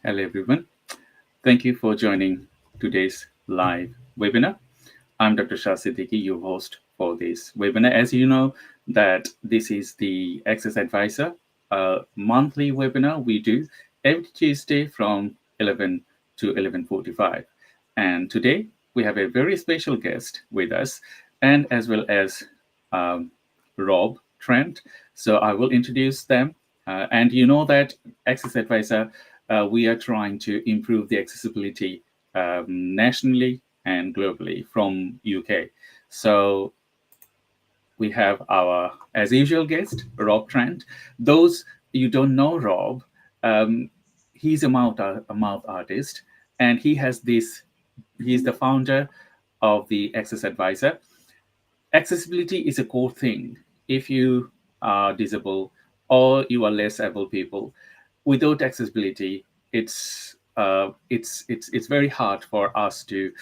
Hello, everyone. Thank you for joining today's live webinar. I'm Dr. Shah Siddiqui, your host for this webinar. As you know, that this is the Access Advisor monthly webinar we do every Tuesday from 11 to 11:45. And today we have a very special guest with us, and as well as um, Rob Trent. So I will introduce them. And you know that Access Advisor, we are trying to improve the accessibility nationally and globally from UK. So we have our, as usual, guest, Rob Trent. Those you don't know Rob, um, he's a mouth artist, and he has this. He's the founder of the Access Advisor. Accessibility is a core thing. If you are disabled or you are less able people, without accessibility, it's very hard for us to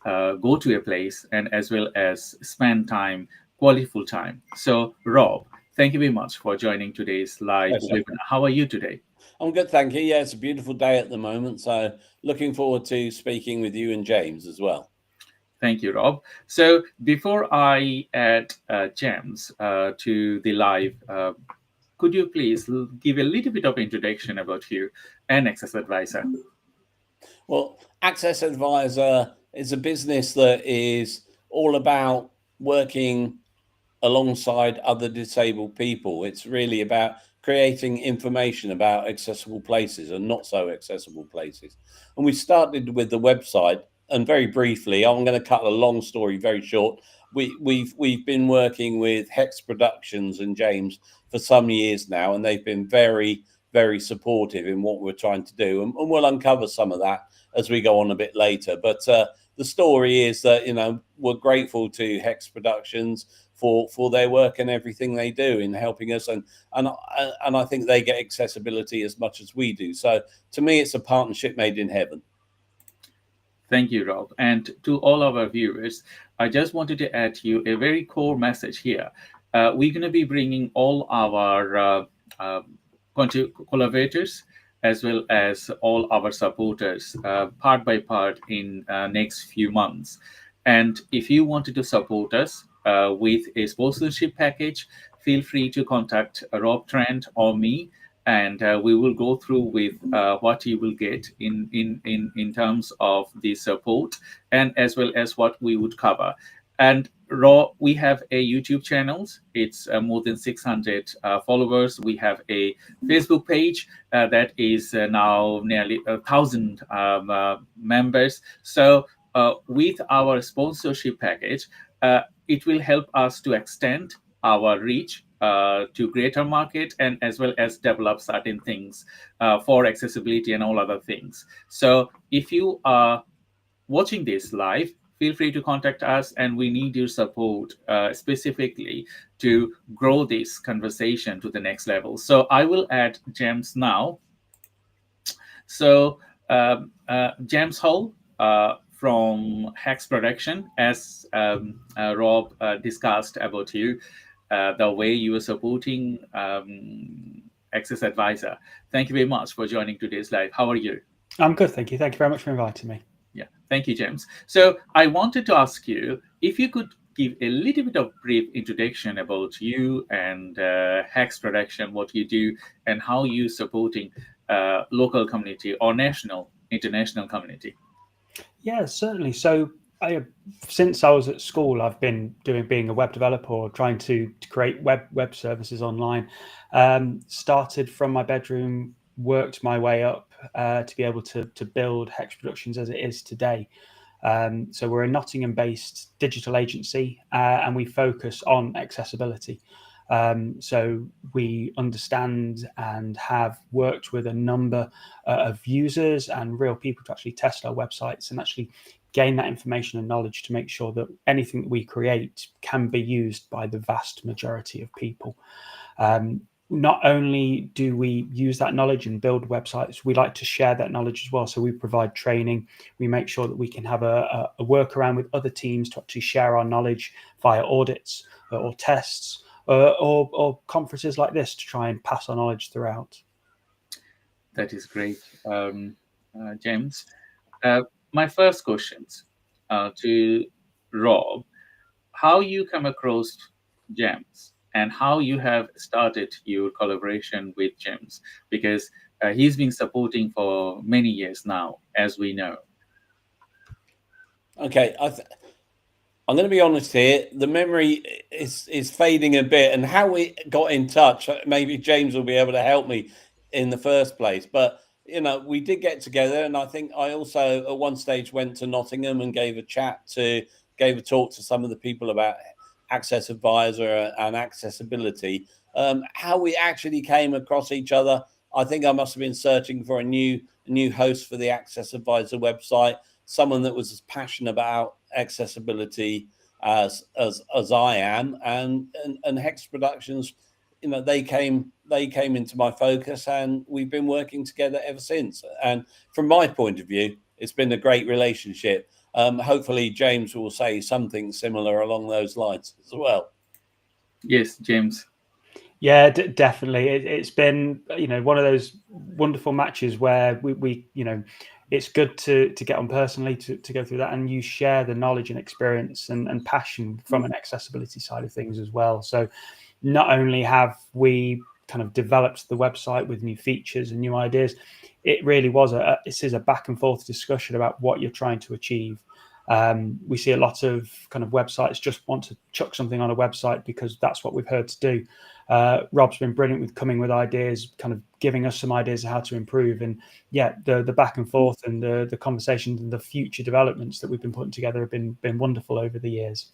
go to a place and as well as spend time, quality time. So, Rob, thank you very much for joining today's live Pleasure. webinar. How are you today? I'm good, thank you. Yeah, it's a beautiful day at the moment, so looking forward to speaking with you and James as well. Thank you, Rob. So before I add James to the live, could you please give a little bit of introduction about you and Access Advisor? Well, Access Advisor is a business that is all about working alongside other disabled people. It's really about creating information about accessible places and not so accessible places. And we started with the website. And very briefly, I'm going to cut a long story very short. We've been working with HeX Productions and James for some years now, and they've been very supportive in what we're trying to do. And we'll uncover some of that as we go on a bit later. But the story is that we're grateful to HeX Productions for their work and everything they do in helping us, and I think they get accessibility as much as we do. So to me, it's a partnership made in heaven. Thank you, Rob. And to all our viewers, I just wanted to add you a very core message here. We're going to be bringing all our uh, collaborators as well as all our supporters part by part in next few months. And if you wanted to support us with a sponsorship package, feel free to contact Rob Trent or me, and we will go through with what you will get in terms of the support and as well as what we would cover. And Raw, we have a YouTube channels. It's more than 600 followers. We have a Facebook page that is now nearly 1,000 members. So with our sponsorship package, it will help us to extend our reach to greater market and as well as develop certain things for accessibility and all other things. So if you are watching this live, feel free to contact us, and we need your support specifically to grow this conversation to the next level. So I will add James now. So James Hall from HeX Production, as Rob discussed about you, the way you are supporting Access Advisor. Thank you very much for joining today's live. How are you? I'm good, thank you. Thank you very much for inviting me. Yeah, thank you, James. So I wanted to ask you if you could give a little bit of brief introduction about you and HeX Production, what you do, and how you supporting local community or national, international community. Yeah, certainly. So since I was at school, I've been being a web developer or trying to create web services online. Started from my bedroom, worked my way up to be able to build HeX Productions as it is today. So we're a Nottingham-based digital agency, and we focus on accessibility. So we understand and have worked with a number of users and real people to actually test our websites and actually gain that information and knowledge to make sure that anything that we create can be used by the vast majority of people. Not only do we use that knowledge and build websites, we like to share that knowledge as well. So we provide training. We make sure that we can have a workaround with other teams to actually share our knowledge via audits or tests or conferences like this to try and pass our knowledge throughout. That is great. James. My first questions to Rob: how you come across James and how you have started your collaboration with James, because he's been supporting for many years now, as we know. Okay, I'm going to be honest here. The memory is fading a bit, and how we got in touch, maybe James will be able to help me in the first place. But we did get together, and I think I also at one stage went to Nottingham and gave a talk to some of the people about Accessadvisr and accessibility. How we actually came across each other, I think I must have been searching for a new host for the Accessadvisr website, someone that was as passionate about accessibility as I am, and HeX Productions, they came into my focus, and we've been working together ever since. And from my point of view, it's been a great relationship. Hopefully James will say something similar along those lines as well. Yes, James. Yeah, definitely. It's been one of those wonderful matches where we it's good to get on personally to go through that, and you share the knowledge and experience and passion from an accessibility side of things as well. So not only have we kind of developed the website with new features and new ideas, it really was this is a back and forth discussion about what you're trying to achieve. We see a lot of kind of websites just want to chuck something on a website because that's what we've heard to do. Rob's been brilliant with coming with ideas, kind of giving us some ideas of how to improve. And yeah, the back and forth and the conversations and the future developments that we've been putting together have been wonderful over the years.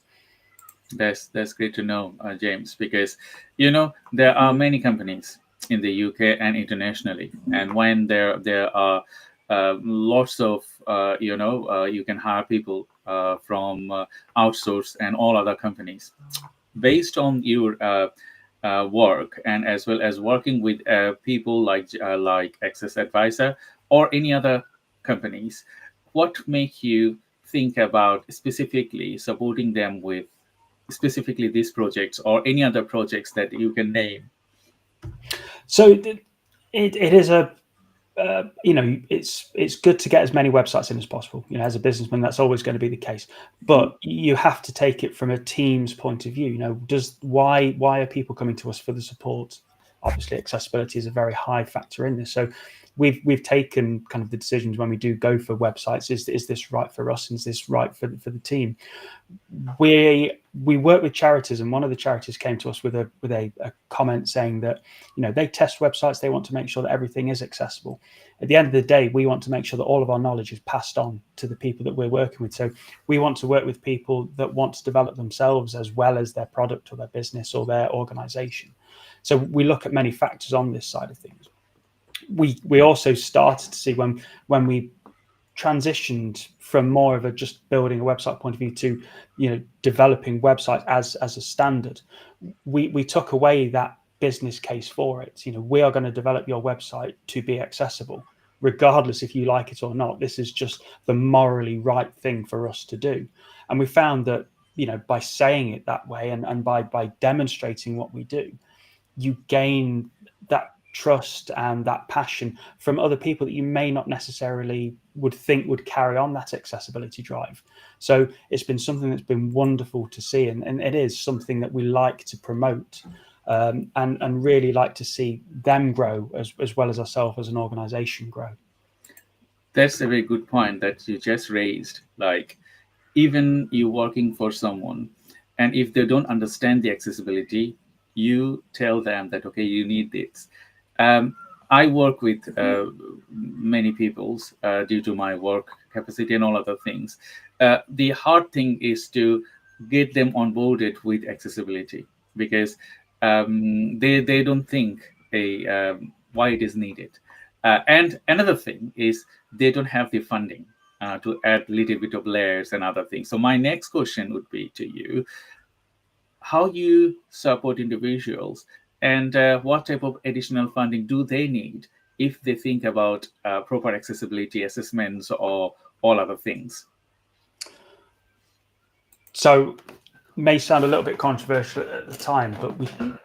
That's great to know, James, because there are many companies in the UK and internationally, and when there are lots of you can hire people from outsource and all other companies based on your work, and as well as working with people like Accessadvisr or any other companies. What make you think about specifically supporting them with specifically these projects or any other projects that you can name? So it is it's good to get as many websites in as possible. As a businessman, that's always going to be the case. But you have to take it from a team's point of view. Why are people coming to us for the support? Obviously, accessibility is a very high factor in this. So we've taken kind of the decisions when we do go for websites. Is this right for us? And is this right for the team? We work with charities, and one of the charities came to us with a comment saying that they test websites, they want to make sure that everything is accessible. At the end of the day, we want to make sure that all of our knowledge is passed on to the people that we're working with. So we want to work with people that want to develop themselves as well as their product or their business or their organization. So we look at many factors on this side of things. We also started to see when we transitioned from more of a just building a website point of view to developing websites as a standard, we took away that business case for it. We are going to develop your website to be accessible regardless if you like it or not. This is just the morally right thing for us to do. And we found that by saying it that way and by demonstrating what we do, you gain that trust and that passion from other people that you may not necessarily would think would carry on that accessibility drive. So it's been something that's been wonderful to see, and it is something that we like to promote, and really like to see them grow as well as ourselves as an organization grow. That's a very good point that you just raised. Like, even you working for someone, and if they don't understand the accessibility, you tell them that okay, you need this. um, I work with many peoples due to my work capacity and all other things. The hard thing is to get them onboarded with accessibility, because they don't think why it is needed. And another thing is they don't have the funding to add a little bit of layers and other things. So my next question would be to you: how you support individuals, and what type of additional funding do they need if they think about proper accessibility assessments or all other things? So may sound a little bit controversial at the time, but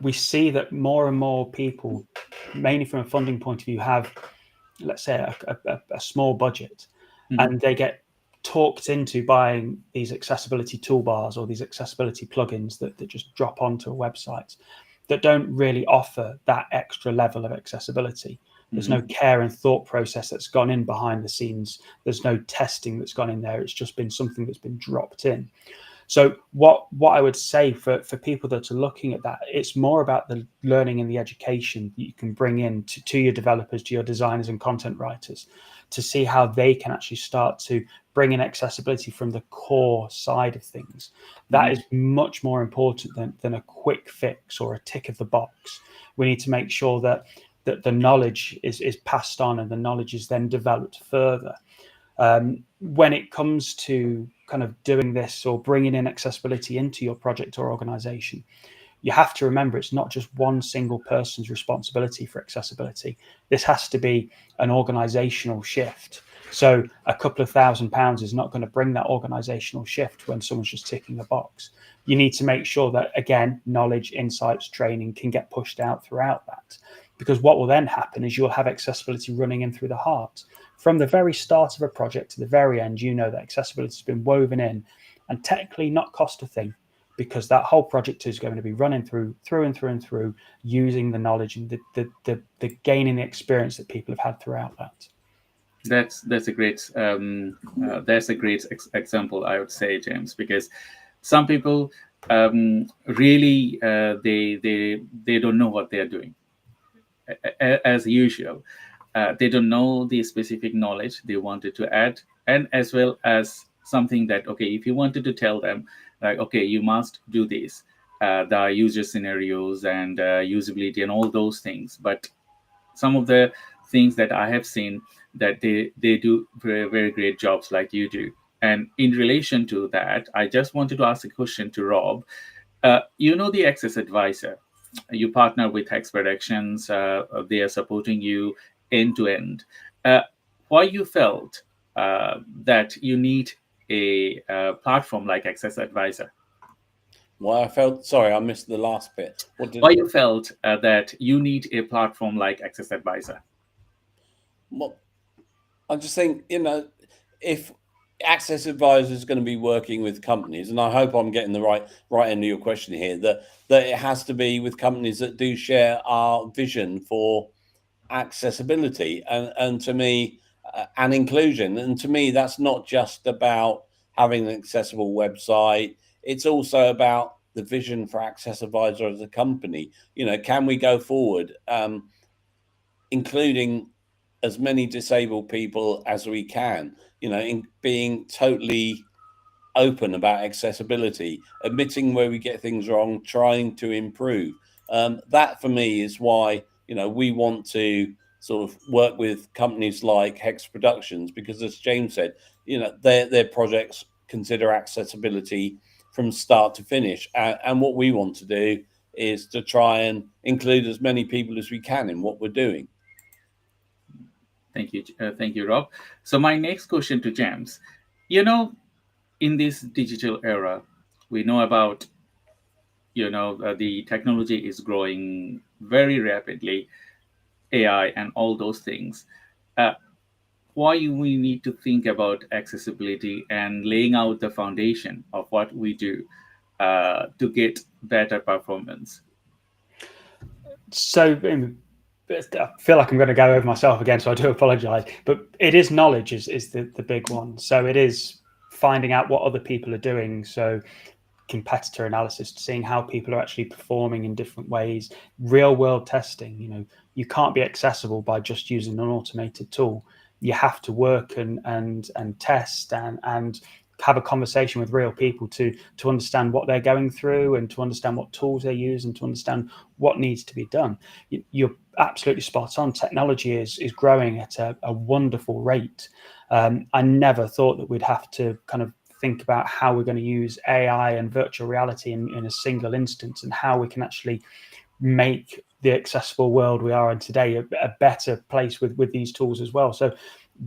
we see that more and more people, mainly from a funding point of view, have let's say, a small budget, Mhm. and they get talked into buying these accessibility toolbars or these accessibility plugins that just drop onto a website that don't really offer that extra level of accessibility. There's no care and thought process that's gone in behind the scenes. There's no testing that's gone in there. It's just been something that's been dropped in. So what I would say for people that are looking at that, it's more about the learning and the education that you can bring in to your developers, to your designers and content writers, to see how they can actually start to bring in accessibility from the core side of things. That is much more important than a quick fix or a tick of the box. We need to make sure that the knowledge is passed on and the knowledge is then developed further. When it comes to kind of doing this or bringing in accessibility into your project or organization, you have to remember it's not just one single person's responsibility for accessibility. This has to be an organizational shift. So a couple of £1,000 is not going to bring that organizational shift when someone's just ticking a box. You need to make sure that, again, knowledge, insights, training can get pushed out throughout that. Because what will then happen is you'll have accessibility running in through the heart. From the very start of a project to the very end, you know that accessibility has been woven in and technically not cost a thing, because that whole project is going to be running through and through, using the knowledge and the gaining the experience that people have had throughout that. That's a great example, I would say, James, because some people really they don't know what they are doing. As usual, they don't know the specific knowledge they wanted to add, and as well as something that, okay, if you wanted to tell them, like, okay, you must do this, the user scenarios and usability and all those things, but some of the things that I have seen that they do very, very great jobs like you do. And in relation to that, I just wanted to ask a question to Rob. You know the Accessadvisor. You partner with HeX Productions. They are supporting you end to end. Uh, Why you felt that you need a platform like Accessadvisor? Why I felt, sorry, I missed the last bit. What did Why you felt that you need a platform like Accessadvisor? what I just think, if Accessadvisor is going to be working with companies, and I hope I'm getting the right end of your question here, that it has to be with companies that do share our vision for accessibility and to me, and inclusion. And to me, that's not just about having an accessible website. It's also about the vision for Accessadvisor as a company. Can we go forward, including as many disabled people as we can, in being totally open about accessibility, admitting where we get things wrong, trying to improve. That for me is why we want to sort of work with companies like HeX Productions, because as James said, their projects consider accessibility from start to finish, and what we want to do is to try and include as many people as we can in what we're doing. Thank you, Rob. So my next question to James, you know, in this digital era, we know about, the technology is growing very rapidly, AI and all those things. Uh, why we need to think about accessibility and laying out the foundation of what we do to get better performance? So I feel like I'm going to go over myself again, so I do apologize. But it is knowledge is the big one. So it is finding out what other people are doing. So competitor analysis, seeing how people are actually performing in different ways, real world testing. You can't be accessible by just using an automated tool. You have to work and test and have a conversation with real people to understand what they're going through and to understand what tools they use and to understand what needs to be done. You're absolutely spot on. Technology is growing at a wonderful rate. I never thought that we'd have to kind of think about how we're going to use AI and virtual reality in a single instance, and how we can actually make the accessible world we are in today a better place with these tools as well. So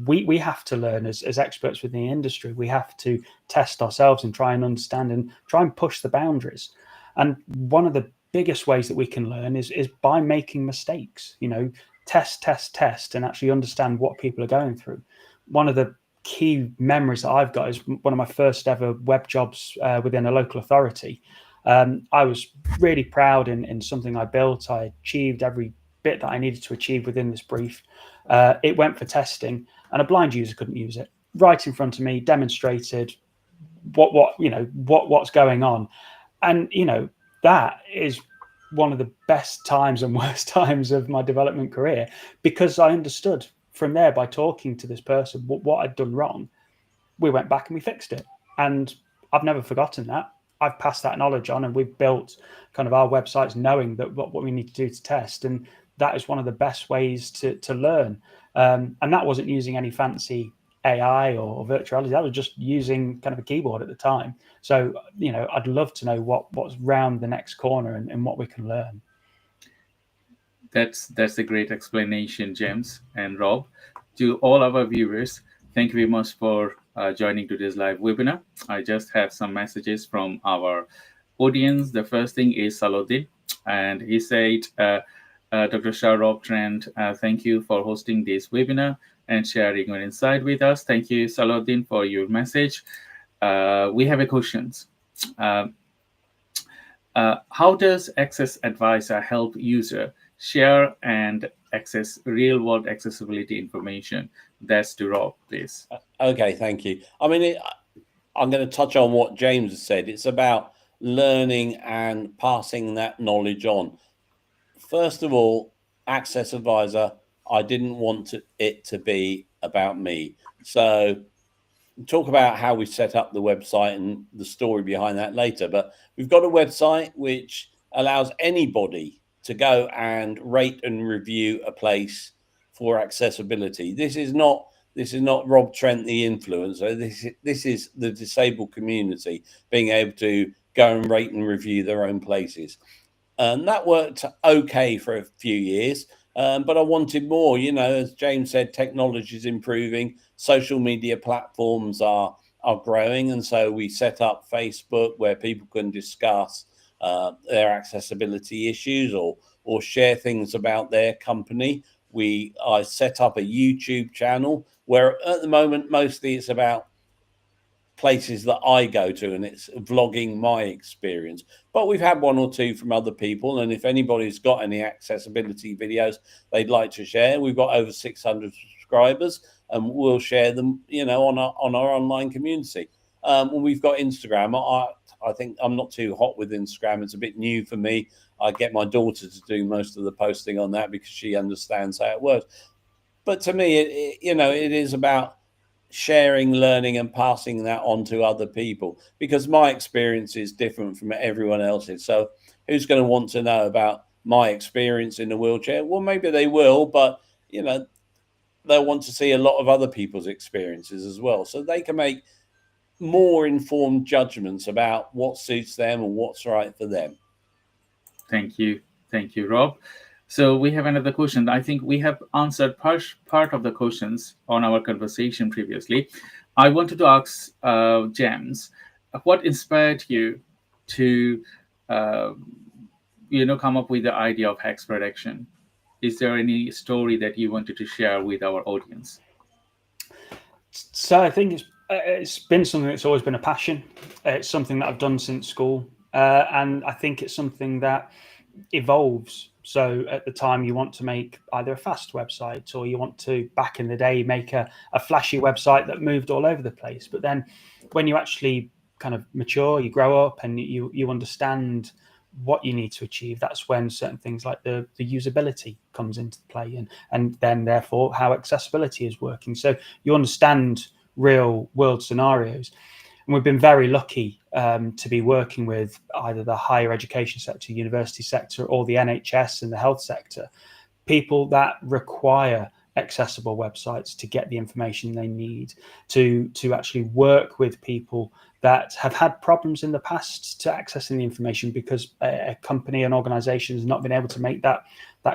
we have to learn as experts within the industry. We have to test ourselves and try and understand and try and push the boundaries. And one of the biggest ways that we can learn is by making mistakes. test, and actually understand what people are going through. One of the key memories that I've got is one of my first ever web jobs within a local authority. I was really proud in something I built. I achieved every bit that I needed to achieve within this brief. It went for testing, and a blind user couldn't use it. Right in front of me, demonstrated what's going on, and that is one of the best times and worst times of my development career, because I understood from there, by talking to this person, what I'd done wrong. We went back and we fixed it, and I've never forgotten that. I've passed that knowledge on, and we've built kind of our websites knowing that what we need to do to test, and that is one of the best ways to learn. And that wasn't using any fancy AI or virtual reality. That was just using kind of a keyboard at the time. So I'd love to know what's round the next corner and what we can learn. That's a great explanation, James and Rob. To all our viewers, thank you very much for joining today's live webinar. I just have some messages from our audience. The first thing is Salodin, and he said, Dr. Shah, Rob, Trent, thank you for hosting this webinar and sharing your insight with us. Thank you, Salodin, for your message. We have a question. How does Accessadvisr help user share and access real-world accessibility information? That's to Rob, please. Okay, thank you. I mean, I'm going to touch on what James has said. It's about learning and passing that knowledge on. First of all, Accessadvisr, I didn't want it to be about me. So talk about how we set up the website and the story behind that later. But we've got a website which allows anybody to go and rate and review a place for accessibility. This is not Rob Trent, the influencer. This is the disabled community being able to go and rate and review their own places. And that worked okay for a few years. But I wanted more. As James said, technology is improving. Social media platforms are growing. And so we set up Facebook, where people can discuss their accessibility issues or share things about their company. I set up a YouTube channel where at the moment, mostly it's about places that I go to, and it's vlogging my experience. But we've had one or two from other people, and if anybody's got any accessibility videos they'd like to share, we've got over 600 subscribers, and we'll share them, on our online community. And we've got Instagram. I think I'm not too hot with Instagram. It's a bit new for me. I get my daughter to do most of the posting on that because she understands how it works. But to me, it is about sharing, learning, and passing that on to other people, because my experience is different from everyone else's. So who's going to want to know about my experience in a wheelchair? Well, maybe they will, but they'll want to see a lot of other people's experiences as well, so they can make more informed judgments about what suits them and what's right for them. Thank you, Rob. So we have another question. I think we have answered part of the questions on our conversation previously. I wanted to ask James, what inspired you to come up with the idea of HeX Production? Is there any story that you wanted to share with our audience? So I think it's been something that's always been a passion. It's something that I've done since school, and I think it's something that evolves. So at the time you want to make either a fast website, or you want to, back in the day, make a flashy website that moved all over the place. But then when you actually kind of mature, you grow up, and you understand what you need to achieve, that's when certain things like the usability comes into play, and then therefore how accessibility is working. So you understand real world scenarios. And we've been very lucky to be working with either the higher education sector, university sector, or the NHS and the health sector, people that require accessible websites to get the information they need, to actually work with people that have had problems in the past to accessing the information because a company, an organization has not been able to make that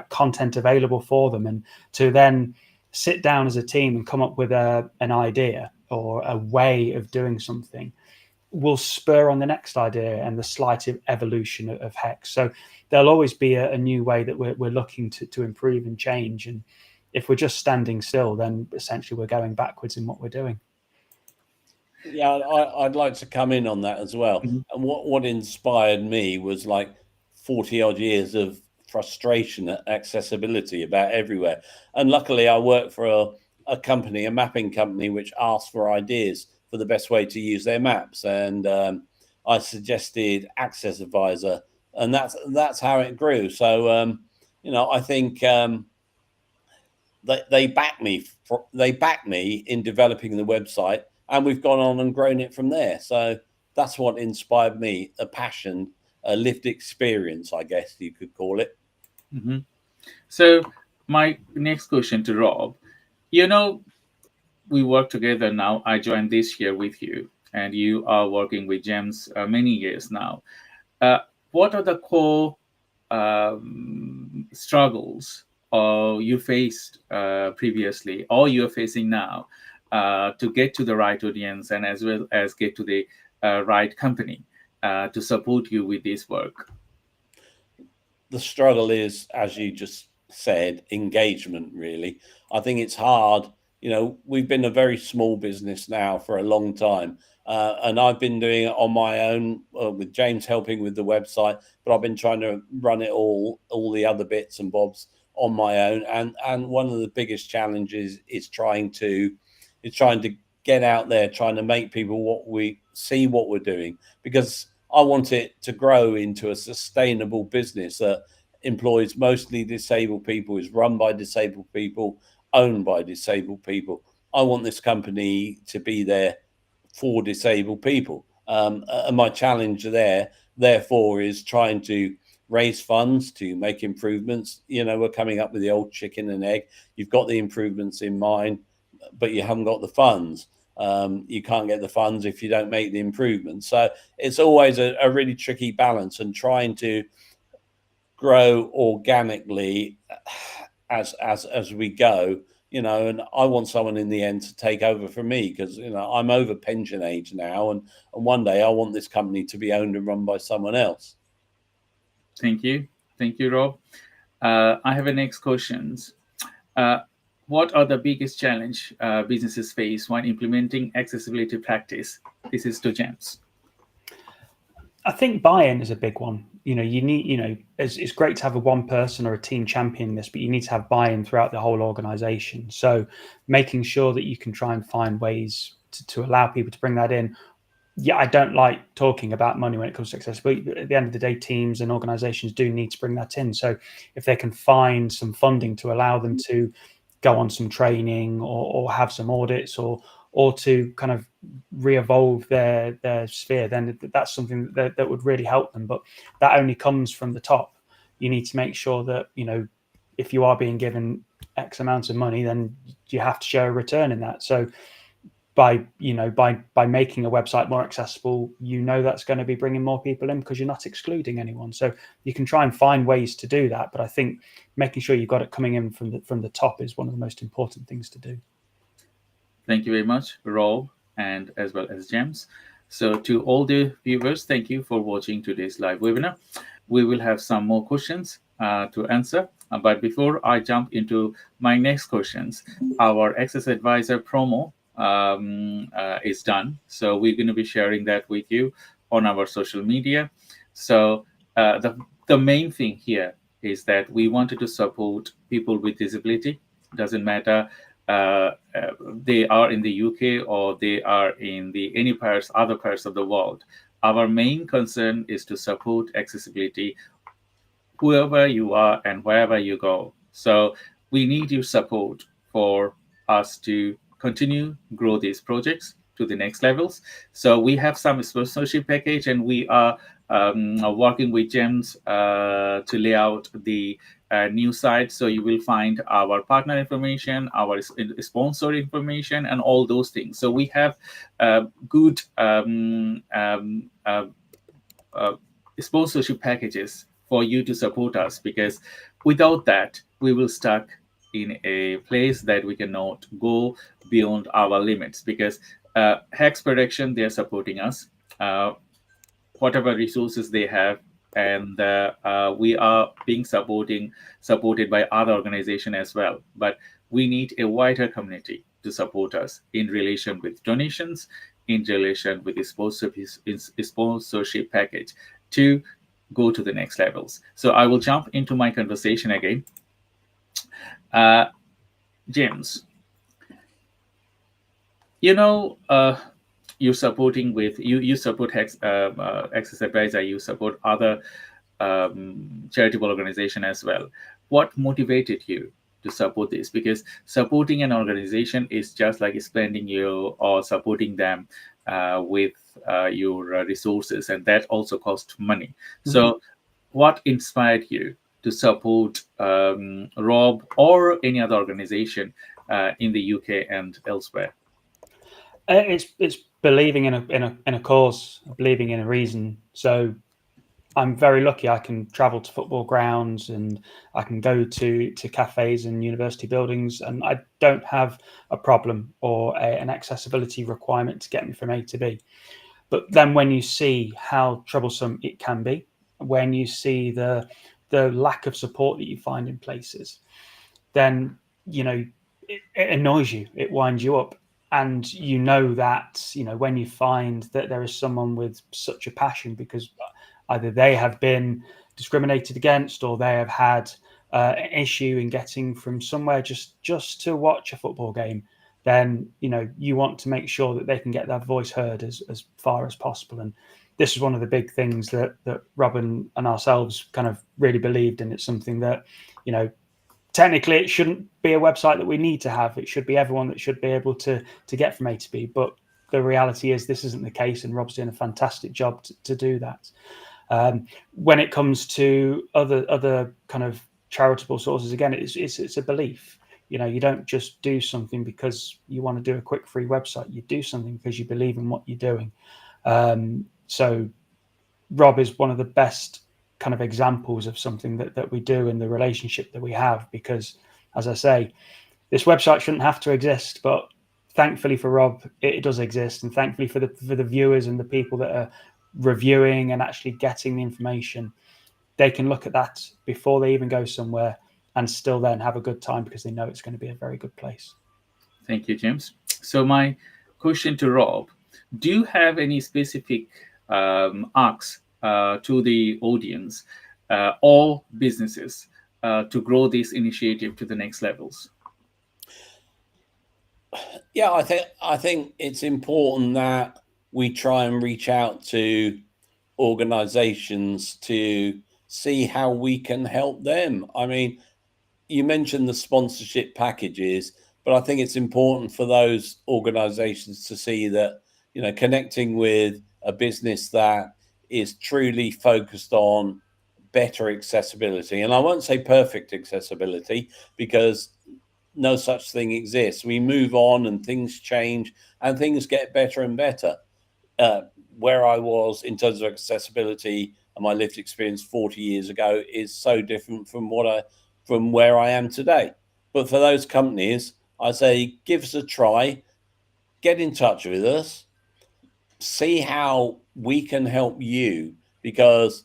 content available for them, and to then sit down as a team and come up with an idea or a way of doing something will spur on the next idea and the slight evolution of HeX. So there'll always be a new way that we're looking to improve and change. And if we're just standing still, then essentially we're going backwards in what we're doing. Yeah, I'd like to come in on that as well. Mhm. And what inspired me was like 40 odd years of frustration at accessibility about everywhere. And luckily, I work for a company, a mapping company, which asks for ideas for the best way to use their maps. And I suggested Accessadvisr, and that's how it grew. So I think they back me. They back me in developing the website, and we've gone on and grown it from there. So that's what inspired me, a passion, a lived experience, I guess you could call it. Mhm. So, my next question to Rob, you know, we work together now. I joined this year with you, and you are working with James many years now. Uh, what are the core struggles you faced previously, or you're facing now, to get to the right audience and as well as get to the right company to support you with this work? The struggle is, as you just said, engagement, really. I think it's hard. We've been a very small business now for a long time. And I've been doing it on my own, with James helping with the website, but I've been trying to run it all the other bits and bobs on my own. And one of the biggest challenges is trying to get out there, trying to make people what we're doing, because I want it to grow into a sustainable business that employs mostly disabled people, is run by disabled people, owned by disabled people. I want this company to be there for disabled people. And my challenge there, therefore, is trying to raise funds to make improvements. We're coming up with the old chicken and egg. You've got the improvements in mind, but you haven't got the funds. You can't get the funds if you don't make the improvements. So it's always a really tricky balance, and trying to grow organically as we go. And I want someone in the end to take over from me, because I'm over pension age now, and one day I want this company to be owned and run by someone else. Thank you, Rob. I have a next questions. Uh, what are the biggest challenge businesses face when implementing accessibility practice? This is to James. I think buy-in is a big one. You need, it's great to have a one person or a team championing this, but you need to have buy-in throughout the whole organization. So making sure that you can try and find ways to allow people to bring that in. Yeah, I don't like talking about money when it comes to accessibility, but at the end of the day, teams and organizations do need to bring that in. So if they can find some funding to allow them to go on some training, or have some audits, or to kind of re-evolve their sphere, then that's something that would really help them. But that only comes from the top. You need to make sure that, if you are being given X amount of money, then you have to show a return in that. So by making a website more accessible, that's going to be bringing more people in, because you're not excluding anyone. So you can try and find ways to do that, but I think making sure you've got it coming in from the top is one of the most important things to do. Thank you very much, Rob, and as well as James. So, to all the viewers, thank you for watching today's live webinar. We will have some more questions to answer. But before I jump into my next questions, our Accessadvisr promo is done. So, we're going to be sharing that with you on our social media. So, the main thing here is that we wanted to support people with disability. Doesn't matter they are in the UK or they are in the other parts of the world. Our main concern is to support accessibility whoever you are and wherever you go. So we need your support for us to continue grow these projects to the next levels. So we have some sponsorship package, and we are working with James to lay out the new site. So you will find our partner information, our sponsor information, and all those things. So we have good sponsorship packages for you to support us, because without that we will stuck in a place that we cannot go beyond our limits, because HeX Production, they are supporting us. uh, whatever resources they have, and we are being supported by other organization as well. But we need a wider community to support us in relation with donations, in relation with the sponsorship package to go to the next levels. So I will jump into my conversation again. uh, James, you know, you're supporting with you support Accessadvisr, you support other charitable organization as well. What motivated you to support this? Because supporting an organization is just like spending you or supporting them with your resources, and that also costs money. So what inspired you to support Rob or any other organization in the UK and elsewhere? It's believing in a cause, believing in a reason. So I'm very lucky. I can travel to football grounds and I can go to cafes and university buildings, and I don't have a problem or an accessibility requirement to get me from A to B. But then when you see how troublesome it can be, when you see the lack of support that you find in places, then it annoys you, it winds you up. And you know that, when you find that there is someone with such a passion because either they have been discriminated against or they have had an issue in getting from somewhere just to watch a football game, then you want to make sure that they can get their voice heard as far as possible. And this is one of the big things that Robin and ourselves kind of really believed in. It's something that technically it shouldn't be a website that we need to have. It should be everyone that should be able to get from A to B. But the reality is this isn't the case, and Rob's doing a fantastic job to do that. When it comes to other kind of charitable sources, again, it's a belief. You don't just do something because you want to do a quick free website. You do something because you believe in what you're doing. So Rob is one of the best kind of examples of something that we do in the relationship that we have, because as I say, this website shouldn't have to exist, but thankfully for Rob it does exist, and thankfully for the viewers and the people that are reviewing and actually getting the information, they can look at that before they even go somewhere and still then have a good time because they know it's going to be a very good place. Thank you, James. So my question to Rob: do you have any specific asks to the audience or businesses to grow this initiative to the next levels? Yeah, I think it's important that we try and reach out to organizations to see how we can help them. I mean, you mentioned the sponsorship packages, but I think it's important for those organizations to see that, connecting with a business that is truly focused on better accessibility. And I won't say perfect accessibility, because no such thing exists. We move on and things change and things get better and better. Where I was in terms of accessibility and my lived experience 40 years ago is so different from where I am today. But for those companies, I say give us a try, get in touch with us, see how we can help you, because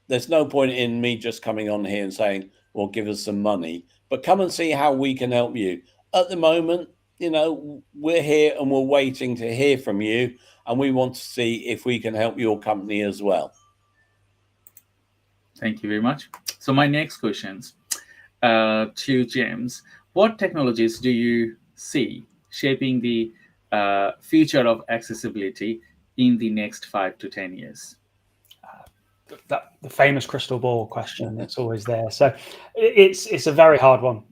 there's no point in me just coming on here and saying, well, give us some money, but come and see how we can help you. At the moment, we're here and we're waiting to hear from you, and we want to see if we can help your company as well. Thank you very much. So my next questions to James: what technologies do you see shaping the future of accessibility in the next 5 to 10 years? The famous crystal ball question that's always there. So it's a very hard one,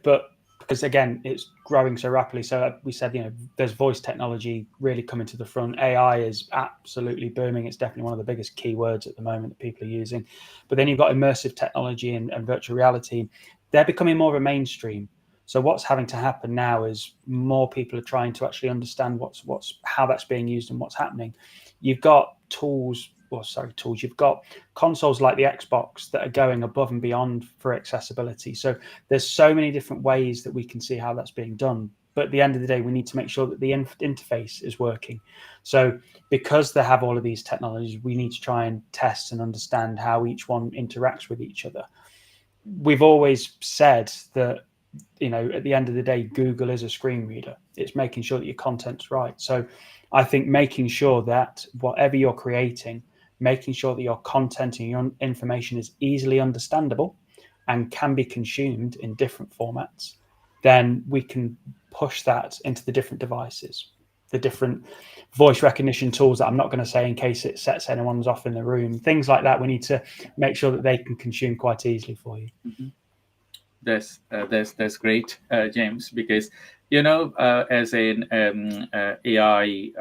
but because again it's growing so rapidly. So we said there's voice technology really coming to the front. AI is absolutely booming. It's definitely one of the biggest keywords at the moment that people are using. But then you've got immersive technology and virtual reality. They're becoming more of a mainstream. So what's having to happen now is more people are trying to actually understand how that's being used and what's happening. You've got tools. You've got consoles like the Xbox that are going above and beyond for accessibility. So there's so many different ways that we can see how that's being done. but at the end of the day, we need to make sure that the interface is working. So because they have all of these technologies, we need to try and test and understand how each one interacts with each other. We've always said that, at the end of the day, Google is a screen reader. It's making sure that your content's right. So I think making sure that whatever you're creating, making sure that your content and your information is easily understandable and can be consumed in different formats, then we can push that into the different devices, the different voice recognition tools that I'm not going to say in case it sets anyone's off in the room, things like that. We need to make sure that they can consume quite easily for you. Mm-hmm. That's great, James, because as an AI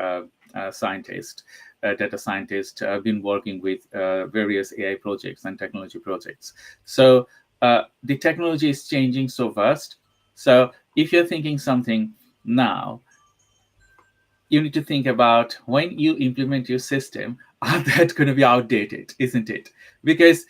scientist, data scientist, I've been working with various AI projects and technology projects. So the technology is changing so fast. So if you're thinking something now, you need to think about when you implement your system, are that going to be outdated, isn't it? Because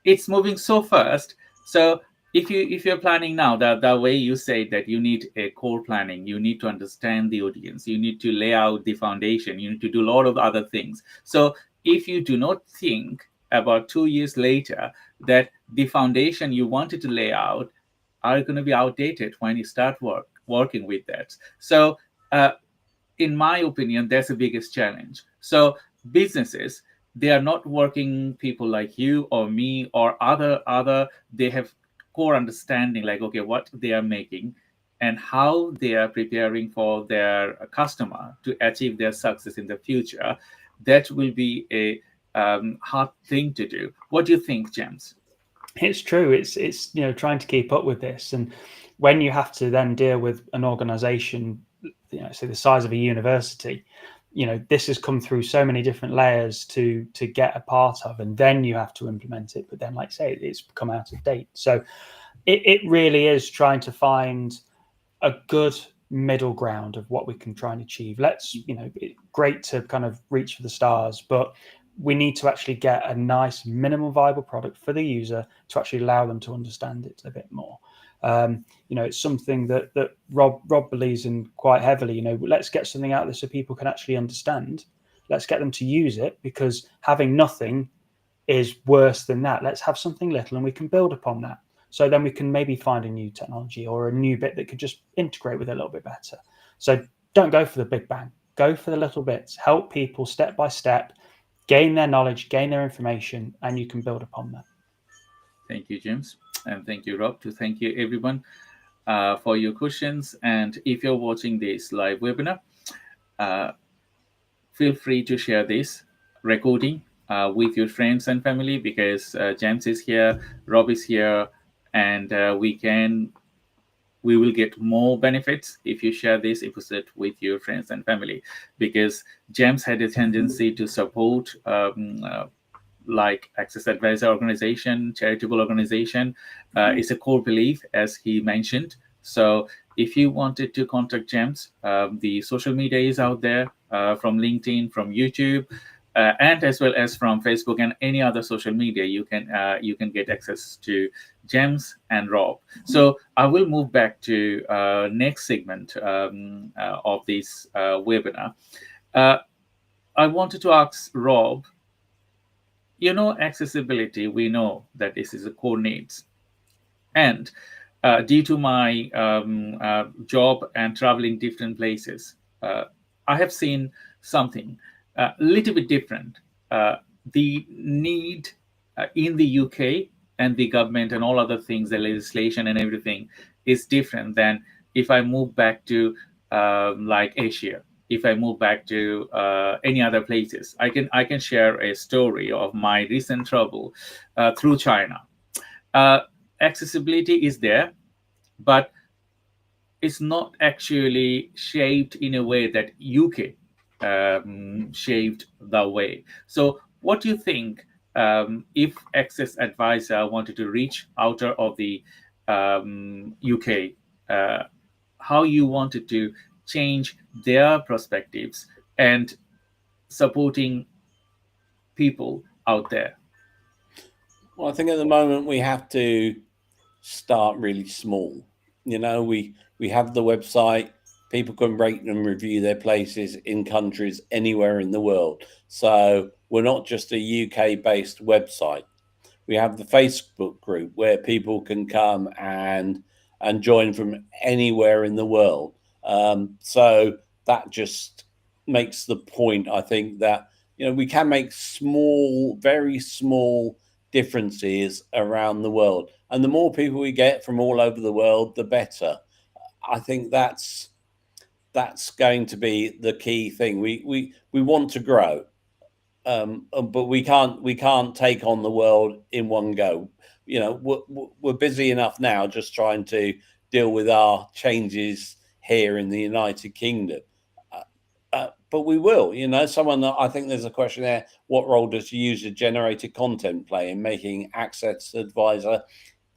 it's moving so fast. So if you're planning now, the way you say that you need a core planning, you need to understand the audience, you need to lay out the foundation, you need to do a lot of other things. So if you do not think about 2 years later that the foundation you wanted to lay out are going to be outdated when you start working with that. So in my opinion, that's the biggest challenge. So businesses, they are not working people like you or me or other. They have core understanding, like, okay, what they are making and how they are preparing for their customer to achieve their success in the future. That will be a hard thing to do. What do you think, James? It's true. It's trying to keep up with this, and when you have to then deal with an organization, say the size of a university, this has come through so many different layers to get a part of, and then you have to implement it. But then, like I say, it's become out of date. So it really is trying to find a good middle ground of what we can try and achieve. Let's, great to kind of reach for the stars, but we need to actually get a nice minimal viable product for the user to actually allow them to understand it a bit more. It's something that Rob believes in quite heavily. Let's get something out there so people can actually understand. Let's get them to use it, because having nothing is worse than that. Let's have something little and we can build upon that. So then we can maybe find a new technology or a new bit that could just integrate with it a little bit better. So don't go for the big bang. Go for the little bits. Help people step by step, gain their knowledge, gain their information, and you can build upon that. Thank you, James. And thank you, Rob. To thank you, everyone, for your questions. And if you're watching this live webinar, feel free to share this recording with your friends and family, because James is here, Rob is here, and we will get more benefits if you share this episode with your friends and family, because James had a tendency to support like Accessadvisr organization, charitable organization. It's a core belief, as he mentioned. So if you wanted to contact James, the social media is out there, from LinkedIn, from YouTube, and as well as from Facebook and any other social media. You can get access to James and Rob. So I will move back to next segment of this webinar. I wanted to ask Rob, accessibility, we know that this is a core needs. And due to my job and traveling different places, I have seen something a little bit different. The need in the UK and the government and all other things, the legislation and everything is different than if I move back to like Asia. If I move back to any other places, I can share a story of my recent travel through China. Accessibility is there, but it's not actually shaped in a way that UK shaped the way. So what do you think, if Accessadvisr wanted to reach outer of the UK, how you wanted to change their perspectives and supporting people out there? Well, I think at the moment we have to start really small. We have the website, people can rate and review their places in countries anywhere in the world. So we're not just a UK-based website. We have the Facebook group where people can come and join from anywhere in the world. So that just makes the point, I think, that we can make small, very small differences around the world, and the more people we get from all over the world, the better. I think that's going to be the key thing. We want to grow, but we can't take on the world in one go. We're busy enough now just trying to deal with our changes here in the United Kingdom. But we will. Someone, I think there's a question there. What role does user-generated content play in making Accessadvisr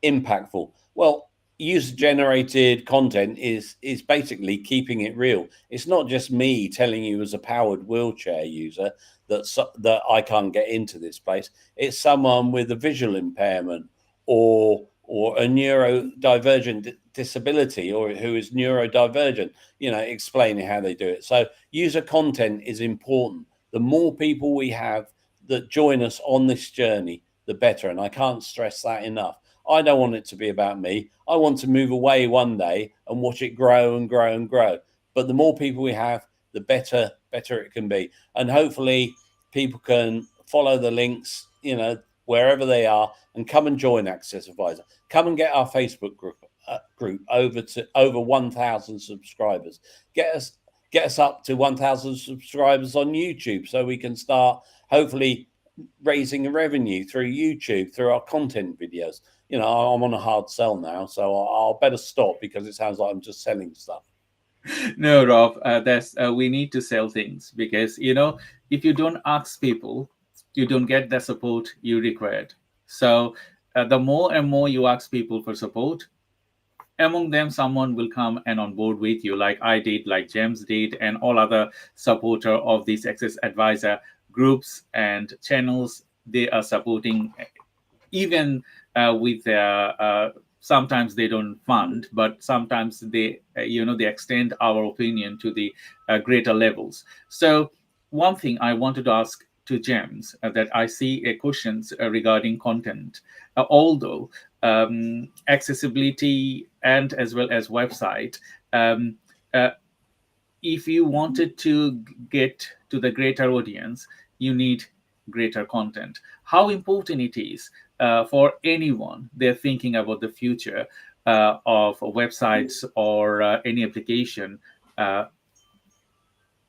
impactful? Well, user generated content is basically keeping it real. It's not just me telling you as a powered wheelchair user that I can't get into this place. It's someone with a visual impairment or a neurodivergent disability, or who is neurodivergent, explaining how they do it. So user content is important. The more people we have that join us on this journey, the better. And I can't stress that enough. I don't want it to be about me. I want to move away one day and watch it grow and grow and grow. But the more people we have, the better it can be. And hopefully people can follow the links, wherever they are, and come and join Accessadvisr. Come and get our Facebook group over 1,000 subscribers. Get us up to 1,000 subscribers on YouTube, so we can start hopefully raising revenue through YouTube, through our content videos. I'm on a hard sell now, so I'll better stop, because it sounds like I'm just selling stuff. No, Rob, we need to sell things, because if you don't ask people, you don't get the support you required. So the more and more you ask people for support, among them someone will come and on board with you, like I did, like James did, and all other supporter of these Accessadvisr groups and channels. They are supporting, even with their sometimes they don't fund, but sometimes they extend our opinion to the greater levels. So one thing I wanted to ask to James, that I see questions regarding content, although accessibility and as well as website, um, uh, if you wanted to get to the greater audience, you need greater content. How important it is for anyone they're thinking about the future of websites or any application, uh,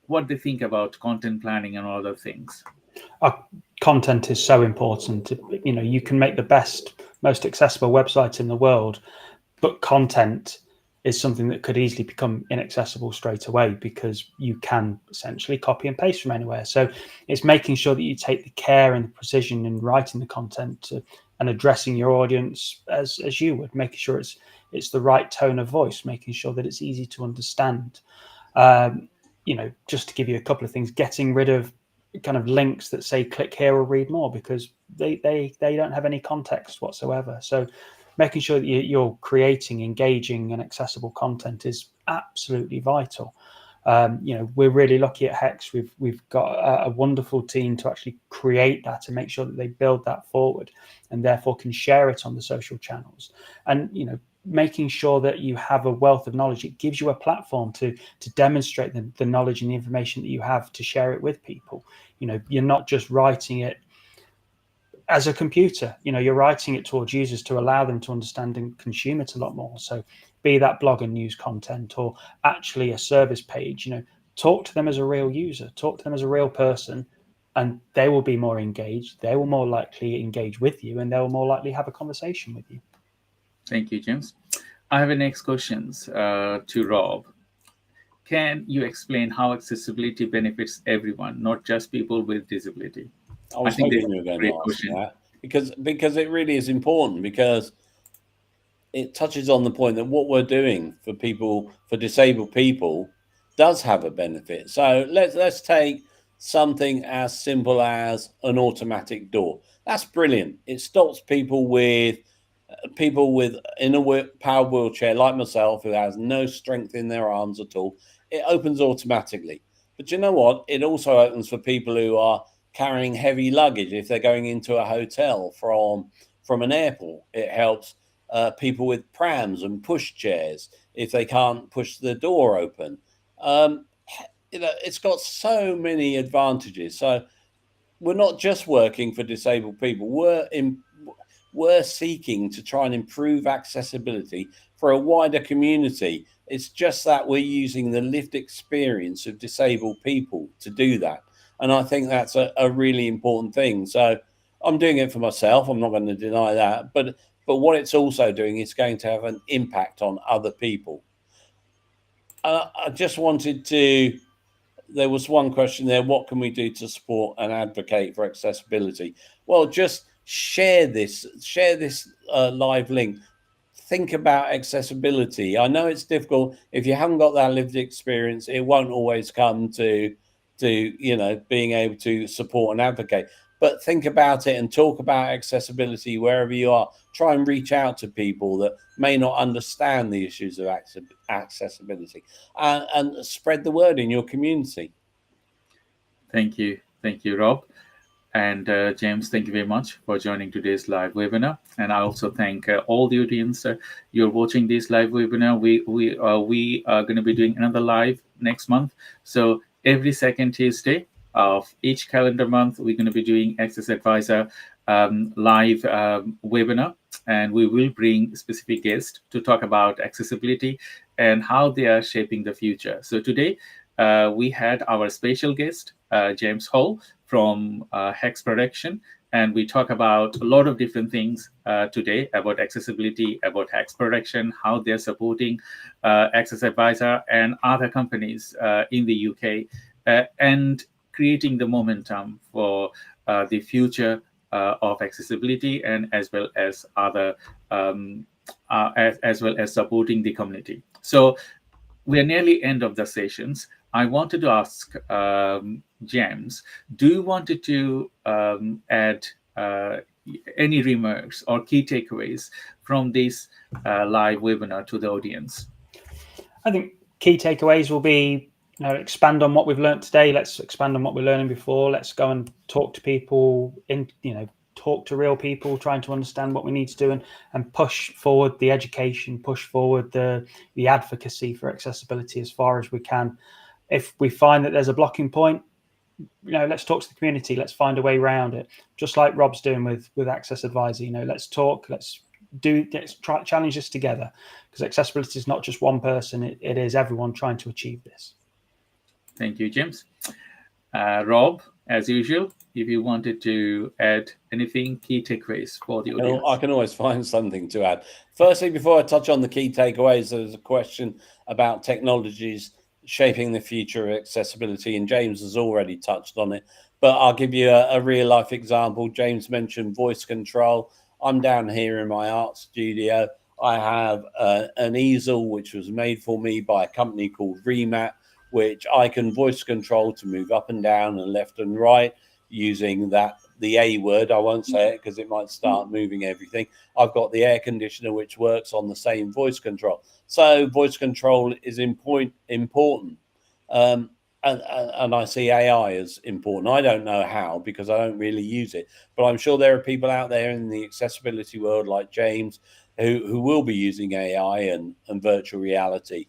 what they think about content planning and other things. Content is so important. You can make the best, most accessible website in the world, but content is something that could easily become inaccessible straight away, because you can essentially copy and paste from anywhere. So it's making sure that you take the care and the precision in writing the content and addressing your audience as you would, making sure it's the right tone of voice, making sure that it's easy to understand. Just to give you a couple of things, getting rid of kind of links that say click here or read more, because they don't have any context whatsoever. So making sure that you're creating engaging and accessible content is absolutely vital. We're really lucky at HeX. We've got a wonderful team to actually create that and make sure that they build that forward, and therefore can share it on the social channels. And making sure that you have a wealth of knowledge, it gives you a platform to demonstrate the knowledge and the information that you have, to share it with people. You're not just writing it as a computer, you're writing it towards users to allow them to understand and consume it a lot more. So be that blog and news content, or actually a service page, talk to them as a real user, talk to them as a real person, and they will be more engaged. They will more likely engage with you, and they will more likely have a conversation with you. Thank you, James. I have a next questions to Rob. Can you explain how accessibility benefits everyone, not just people with disability? I was think hoping you were going to ask that, because it really is important, because it touches on the point that what we're doing for disabled people does have a benefit. So let's take something as simple as an automatic door. That's brilliant. It stops people with people with in a powered wheelchair like myself who has no strength in their arms at all, it opens automatically. But you know what? It also opens for people who are carrying heavy luggage if they're going into a hotel from an airport. It helps people with prams and push chairs if they can't push the door open. Um, it's got so many advantages. So we're not just working for disabled people. We're seeking to try and improve accessibility for a wider community. It's just that we're using the lived experience of disabled people to do that. And I think that's a really important thing. So I'm doing it for myself. I'm not going to deny that. But what it's also doing is going to have an impact on other people. I just wanted to there was one question there: what can we do to support and advocate for accessibility? Well, just share this live link. Think about accessibility. I know it's difficult if you haven't got that lived experience. It won't always come to being able to support and advocate. But think about it and talk about accessibility wherever you are. Try and reach out to people that may not understand the issues of accessibility, and spread the word in your community. Thank you, Rob. And James, thank you very much for joining today's live webinar. And I also thank all the audience. You're watching this live webinar. We are going to be doing another live next month. So every second Tuesday of each calendar month, we're going to be doing Accessadvisr live webinar, and we will bring specific guests to talk about accessibility and how they are shaping the future. So today we had our special guest, James Hall from HeX Production, and we talk about a lot of different things today about accessibility, about HeX Production, how they're supporting Accessadvisr and other companies in the UK, and creating the momentum for the future of accessibility, and as well as other as well as supporting the community. So we are nearly end of the sessions. I wanted to ask James, do you wanted to add any remarks or key takeaways from this live webinar to the audience? I think key takeaways will be, expand on what we've learned today. Let's expand on what we're learning before. Let's go and talk to people, talk to real people, trying to understand what we need to do, and push forward the education, push forward the advocacy for accessibility as far as we can. If we find that there's a blocking point, let's talk to the community. Let's find a way around it, just like Rob's doing with Accessadvisr. Let's talk. Let's try challenge this together, because accessibility is not just one person. It is everyone trying to achieve this. Thank you, James. Rob, as usual, if you wanted to add anything, key takeaways for the audience. I can always find something to add. Firstly, before I touch on the key takeaways, there's a question about technologies shaping the future of accessibility, and James has already touched on it, but I'll give you a real life example. James mentioned voice control. I'm down here in my art studio. I have an easel which was made for me by a company called Remat, which I can voice control to move up and down and left and right using the A word. I won't say it because it might start moving everything. I've got the air conditioner which works on the same voice control. So voice control is important. And I see AI as important. I don't know how, because I don't really use it, but I'm sure there are people out there in the accessibility world like James who will be using AI and virtual reality.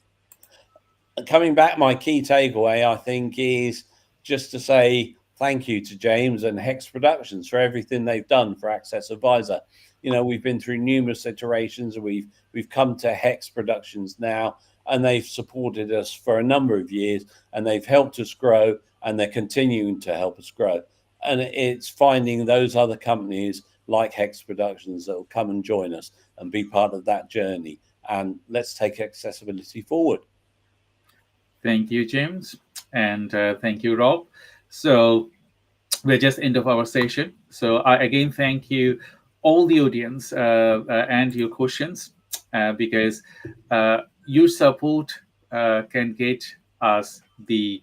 Coming back, my key takeaway, I think, is just to say thank you to James and HeX Productions for everything they've done for Accessadvisr. We've been through numerous iterations. We've come to HeX Productions now, and they've supported us for a number of years, and they've helped us grow, and they're continuing to help us grow. And it's finding those other companies like HeX Productions that will come and join us and be part of that journey. And let's take accessibility forward. Thank you, James, and thank you, Rob. So we're just end of our session. So I again thank you, all the audience, and your questions, because your support can get us the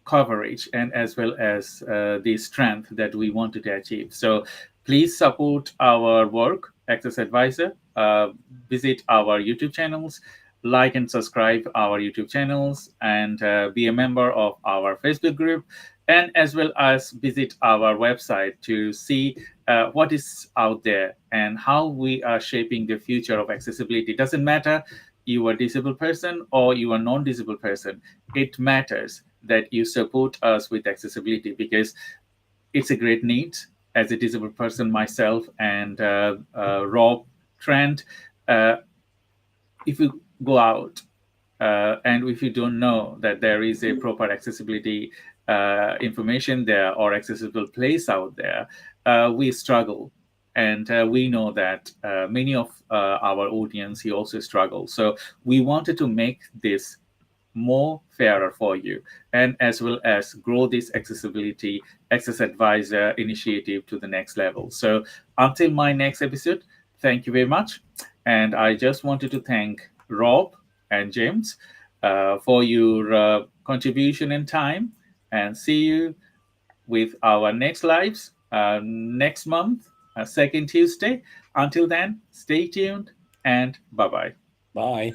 coverage and as well as the strength that we wanted to achieve. So Please support our work, Accessadvisor. Visit our YouTube channels, like and subscribe our YouTube channels, and be a member of our Facebook group, and as well as visit our website to see what is out there and how we are shaping the future of accessibility. It doesn't matter you are a disabled person or you are non-disabled person. It matters that you support us with accessibility, because it's a great need. As a disabled person myself, and Rob, Trent, uh, if you go out and if you don't know that there is a proper accessibility information there or accessible place out there, we struggle. And we know that many of our audience he also struggle. So we wanted to make this more fairer for you, and as well as grow this accessibility access advisor initiative to the next level. So until my next episode, thank you very much. And I just wanted to thank Rob and James for your contribution and time, and see you with our next lives next month, second Tuesday. Until then, stay tuned, and bye bye. Bye.